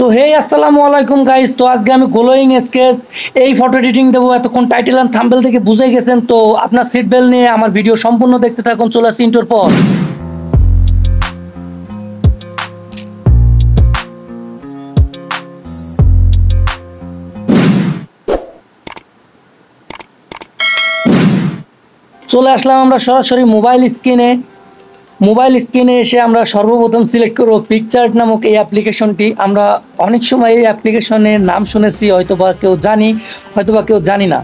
So hey আসসালামু আলাইকুম guys. তো আজকে আমি গ্লোয়িং স্কেচ এই ফটো এডিটিং দেবো। এতক্ষণ টাইটেল এন্ড থাম্বনেল থেকে বুঝে গেছেন। তো আপনার সিট বেল্ট নিয়ে আমার ভিডিও সম্পূর্ণ দেখতে থাকুন। চলে আসি ইন্ট্রোর পর। চলে আসলাম আমরা সরাসরি মোবাইল স্ক্রিনে এসে আমরা সর্বপ্রথম সিলেক্ট করব পিকচার্ট নামক এই অ্যাপ্লিকেশনটি। আমরা অনেক সময় এই অ্যাপ্লিকেশনের নাম শুনেছি, হয়তোবা কেউ জানি, হয়তোবা কেউ জানি না।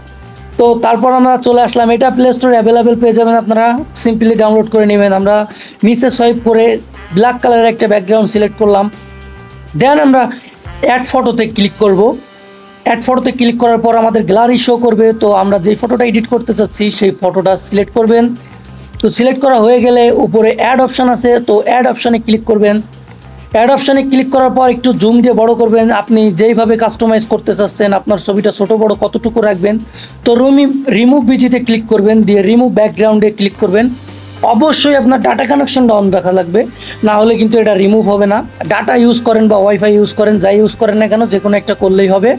তো তারপর আমরা চলে আসলাম, এটা প্লে স্টোরে অ্যাভেলেবেল পেয়ে যাবেন, আপনারা সিম্পলি ডাউনলোড করে নেবেন। আমরা নিচে সোয়াইপ করে ব্ল্যাক কালারের একটা ব্যাকগ্রাউন্ড সিলেক্ট করলাম। দেন আমরা অ্যাড ফটোতে ক্লিক করব। অ্যাড ফটোতে ক্লিক করার পর আমাদের গ্যালারি শো করবে। তো আমরা যে ফটোটা এডিট করতে চাচ্ছি সেই ফটোটা সিলেক্ট করবেন। তো সিলেক্ট করা হয়ে গেলে উপরে অ্যাড অপশান আছে, তো অ্যাড অপশানে ক্লিক করবেন। অ্যাড অপশানে ক্লিক করার পর একটু জুম দিয়ে বড় করবেন। আপনি যেইভাবে কাস্টমাইজ করতে চাচ্ছেন, আপনার ছবিটা ছোট বড় কতটুকু রাখবেন। তো রিমুভ বিজিতে ক্লিক করবেন, দিয়ে রিমুভ ব্যাকগ্রাউন্ডে ক্লিক করবেন। অবশ্যই আপনার ডাটা কানেকশনটা অন রাখা লাগবে, না হলে কিন্তু এটা রিমুভ হবে না। ডাটা ইউজ করেন বা ওয়াইফাই ইউজ করেন, যাই ইউজ করেন না কেন, যে কোনো একটা করলেই হবে।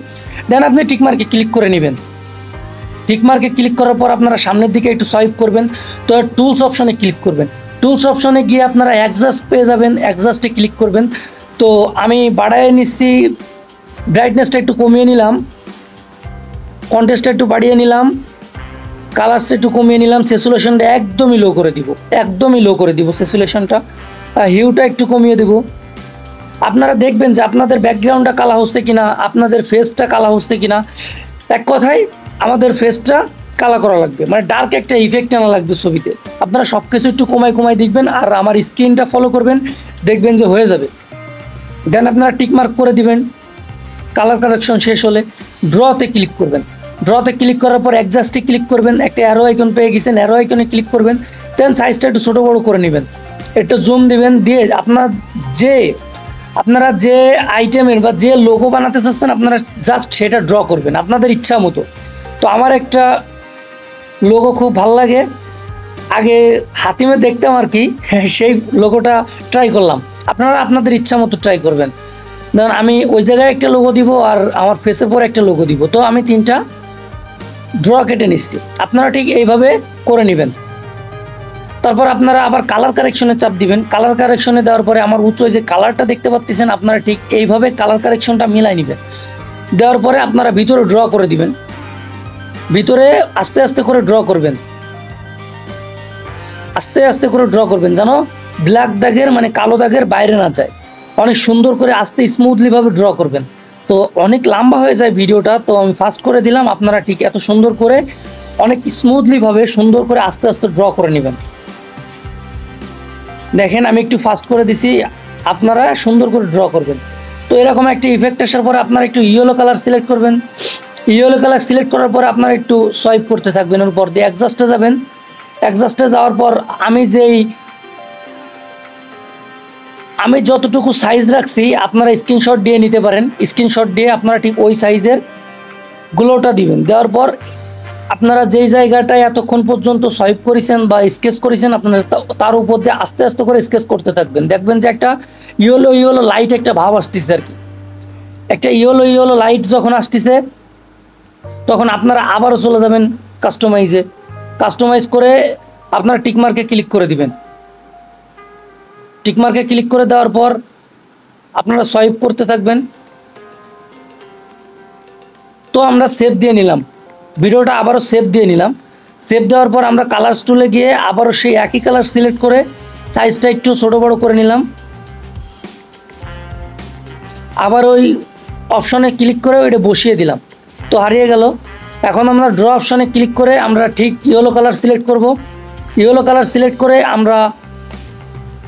দেন আপনি টিকমার্কে ক্লিক করে নেবেন। টিকমার্কে ক্লিক করার পর আপনারা সামনের দিকে একটু সোয়াইপ করবেন। তো টুলস অপশনে ক্লিক করবেন। টুলস অপশনে গিয়ে আপনারা অ্যাডজাস্ট পেয়ে যাবেন, অ্যাডজাস্টে ক্লিক করবেন। তো আমি বাড়ায় নিচ্ছি, ব্রাইটনেসটা একটু কমিয়ে নিলাম, কন্ট্রাস্টটা একটু বাড়িয়ে নিলাম, কালারসটা একটু কমিয়ে নিলাম, স্যাচুরেশনটা একদমই লো করে দিব স্যাচুরেশনটা, হিউটা একটু কমিয়ে দেব। আপনারা দেখবেন যে আপনাদের ব্যাকগ্রাউন্ডটা কালা হচ্ছে কিনা, আপনাদের ফেসটা কালা হচ্ছে কিনা। এক কথায় আমাদের ফেসটা কালা করা লাগবে, মানে ডার্ক একটা ইফেক্ট আনা লাগবে ছবিতে। আপনারা সব কিছু একটু কমাই দেখবেন আর আমার স্ক্রিনটা ফলো করবেন, দেখবেন যে হয়ে যাবে। দেন আপনারা টিকমার্ক করে দিবেন। কালার কারেকশন শেষ হলে ড্রতে ক্লিক করবেন। ড্রতে ক্লিক করার পর অ্যাডজাস্টে ক্লিক করবেন। একটা অ্যারো আইকন পেয়ে গেছেন, অ্যারো আইকনে ক্লিক করবেন। দেন সাইজটা একটু ছোটো বড়ো করে নেবেন, একটু জুম দিবেন, দিয়ে আপনারা যে আইটেমের বা যে লোগো বানাতে চাচ্ছেন আপনারা জাস্ট সেটা ড্র করবেন আপনাদের ইচ্ছা মতো। তো আমার একটা লোগো খুব ভালো লাগে, আগে হাতিমে দেখতাম আর কি, সেই লোগোটা ট্রাই করলাম। আপনারা আপনাদের ইচ্ছা মতো ট্রাই করবেন। ধরুন আমি ওই জায়গায় একটা লোগো দিব আর আমার ফেসের পর একটা লোগো দিব। তো আমি 3টা ড্র কেটে নিচ্ছি, আপনারা ঠিক এইভাবে করে নেবেন। তারপর আপনারা আবার কালার কারেকশনে চাপ দিবেন। কালার কারেকশনে দেওয়ার পরে আমার উচ্চ যে কালারটা দেখতে পাচ্ছেন, আপনারা ঠিক এইভাবে কালার কারেকশনটা মিলাই নেবেন। দেওয়ার পরে আপনারা ভিতরে ড্র করে দিবেন, ভিতরে আস্তে আস্তে করে ড্র করবেন, যেন ব্ল্যাক দাগের মানে কালো দাগের বাইরে না যায়। অনেক সুন্দর করে আস্তে স্মুথলিভাবে ড্র করবেন। তো অনেক লম্বা হয়ে যায় ভিডিওটা, তো আমি ফাস্ট করে দিলাম। আপনারা ঠিক এত সুন্দর করে অনেক স্মুথলিভাবে সুন্দর করে আস্তে আস্তে ড্র করে নেবেন। দেখেন আমি একটু ফাস্ট করে দিছি, আপনারা সুন্দর করে ড্র করবেন। তো এরকম একটা ইফেক্ট আসার পরে আপনারা একটু ইয়েলো কালার সিলেক্ট করবেন। ইয়েলো কালার সিলেক্ট করার পরে আপনারা একটু সোয়াইপ করতে থাকবেন, ওর পর দিয়ে অ্যাডজাস্টে যাবেন। অ্যাডজাস্টে যাওয়ার পর আমি যতটুকু সাইজ রাখছি আপনারা স্ক্রিনশট দিয়ে নিতে পারেন। স্ক্রিনশট দিয়ে আপনারা ঠিক ওই সাইজের গ্লোটা দিবেন। দেওয়ার পর আপনারা যেই জায়গাটায় এতক্ষণ পর্যন্ত সোয়াইপ করেছেন বা স্কেচ করেছেন, আপনারা তার উপর দিয়ে আস্তে আস্তে করে স্কেচ করতে থাকবেন। দেখবেন যে একটা ইয়েলো লাইট একটা ভাব আসতেছে আর কি। একটা ইয়েলো লাইট যখন আসতেছে তখন আপনারা আবারও চলে যাবেন কাস্টমাইজ করে আপনারা টিকমার্কে ক্লিক করে দিবেন। টিকমার্কে ক্লিক করে দেওয়ার পর আপনারা সোয়াইপ করতে থাকবেন। তো আমরা সেভ দিয়ে নিলাম, ভিডিওটা আবারও সেভ দিয়ে নিলাম। সেভ দেওয়ার পর আমরা কালার্স টুলে গিয়ে আবারও সেই একই কালার সিলেক্ট করে সাইজটা একটু ছোটো বড়ো করে নিলাম। আবার ওই অপশনে ক্লিক করে ওইটা বসিয়ে দিলাম। তো হারিয়ে গেল। এখন আমরা ড্র অপশনে ক্লিক করে আমরা ঠিক ইয়েলো কালার সিলেক্ট করব। ইয়েলো কালার সিলেক্ট করে আমরা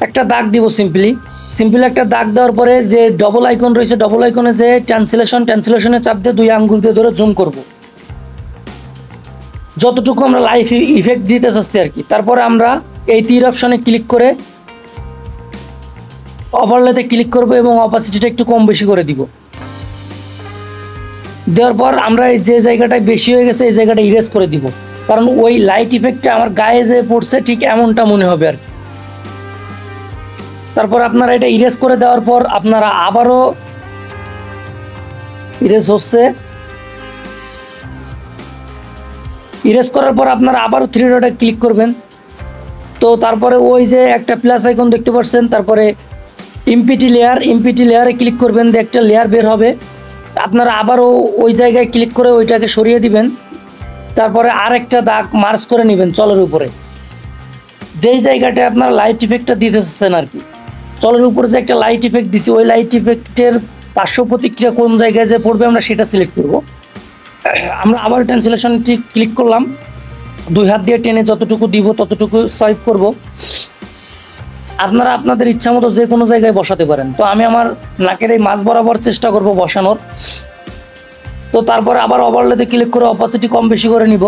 একটা দাগ দিব, সিম্পলি একটা দাগ দেওয়ার পরে যে ডবল আইকন রয়েছে, ডবল আইকনে যে ট্রান্সলেশনে চাপ দিয়ে 2 আঙ্গুল দিয়ে ধরে জুম করব, যতটুকু আমরা লাইভ ইফেক্ট দিতে চাচ্ছি আর কি। তারপরে আমরা এই তীর অপশনে ক্লিক করে ওভারলেতে ক্লিক করব এবং অপাসিটিটা একটু কম বেশি করে দিব। দেওয়ার পর আমরা যে জায়গাটায় বেশি হয়ে গেছে এই জায়গাটা ইরেজ করে দিব, কারণ ওই লাইট ইফেক্টটা আমার গায়ে যে পড়ছে ঠিক এমনটা মনে হবে আর কি। তারপর আপনারা এটা ইরেজ করে দেওয়ার পর আপনারা আবারও ইরেজ হচ্ছে। ইরেজ করার পর আপনারা আবারও থ্রি ডটে ক্লিক করবেন। তো তারপরে ওই যে একটা প্লাস আইকন দেখতে পাচ্ছেন, তারপরে ইমপিটি লেয়ারে ক্লিক করবেন, দিয়ে একটা লেয়ার বের হবে। আপনারা আবারও ওই জায়গায় ক্লিক করে ওইটাকে সরিয়ে দিবেন। তারপরে আর একটা দাগ মার্জ করে নেবেন চলের উপরে, যেই জায়গাটা আপনার লাইট ইফেক্টটা দিতেছেন আর কি। চলের উপরে যে একটা লাইট ইফেক্ট দিছি, ওই লাইট ইফেক্টের পার্শ্ব প্রতিক্রিয়া কোন জায়গায় যে পড়বে আমরা সেটা সিলেক্ট করব। আমরা আবার ট্রান্সলেশনটি ক্লিক করলাম, দুই হাত দিয়ে টেনে যতটুকু দিব ততটুকু সোয়াইপ করব। আপনারা আপনাদের ইচ্ছা মতো যে কোনো জায়গায় বসাতে পারেন। তো আমি আমার নাকের এই মাঝ বরাবর চেষ্টা করব বসানোর। তো তারপরে আবার ওভারলেতে ক্লিক করে অপাসিটি কম বেশি করে নিব।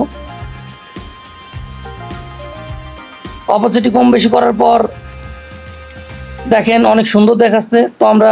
অপাসিটি কম বেশি করার পর দেখেন অনেক সুন্দর দেখাচ্ছে। তো আমরা